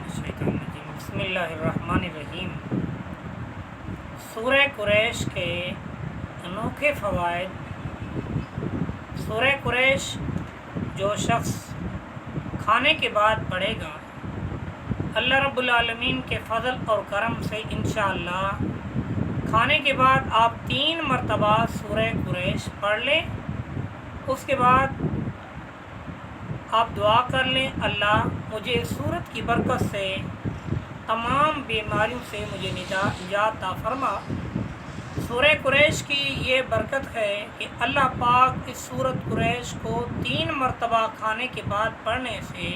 بسم اللہ الرحمن الرحیم۔ سورہ قریش کے انوکھے فوائد۔ سورہ قریش جو شخص کھانے کے بعد پڑھے گا، اللہ رب العالمین کے فضل اور کرم سے انشاءاللہ کھانے کے بعد آپ 3 مرتبہ سورہ قریش پڑھ لیں۔ اس کے بعد آپ دعا کر لیں، اللہ مجھے اس سورت کی برکت سے تمام بیماریوں سے مجھے نجات عطا فرما۔ سورہ قریش کی یہ برکت ہے کہ اللہ پاک اس سورت قریش کو 3 مرتبہ کھانے کے بعد پڑھنے سے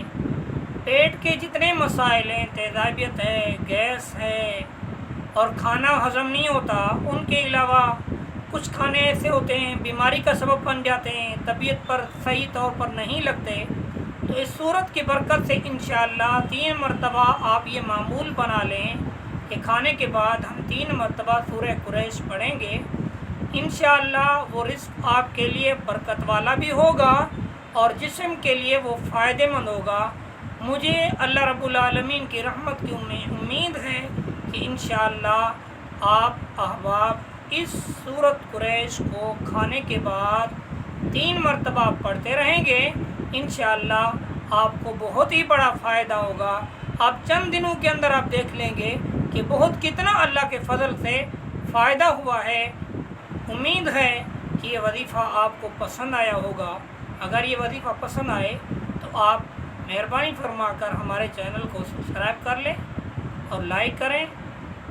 پیٹ کے جتنے مسائل ہیں، تیزابیت ہے، گیس ہے اور کھانا ہضم نہیں ہوتا، ان کے علاوہ کچھ کھانے ایسے ہوتے ہیں بیماری کا سبب بن جاتے ہیں، طبیعت پر صحیح طور پر نہیں لگتے، تو اس سورت کی برکت سے انشاءاللہ 3 مرتبہ آپ یہ معمول بنا لیں کہ کھانے کے بعد ہم 3 مرتبہ سورہ قریش پڑھیں گے۔ انشاءاللہ وہ رزق آپ کے لیے برکت والا بھی ہوگا اور جسم کے لیے وہ فائدہ مند ہوگا۔ مجھے اللہ رب العالمین کی رحمت کی امید ہے کہ انشاءاللہ آپ احباب اس سورت قریش کو کھانے کے بعد 3 مرتبہ پڑھتے رہیں گے، انشاءاللہ آپ کو بہت ہی بڑا فائدہ ہوگا۔ آپ چند دنوں کے اندر آپ دیکھ لیں گے کہ کتنا اللہ کے فضل سے فائدہ ہوا ہے۔ امید ہے کہ یہ وظیفہ آپ کو پسند آیا ہوگا۔ اگر یہ وظیفہ پسند آئے تو آپ مہربانی فرما کر ہمارے چینل کو سبسکرائب کر لیں اور لائک کریں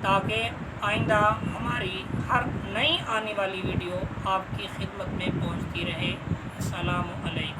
تاکہ آئندہ ہماری ہر نئی آنے والی ویڈیو آپ کی خدمت میں پہنچتی رہے۔ السلام علیکم۔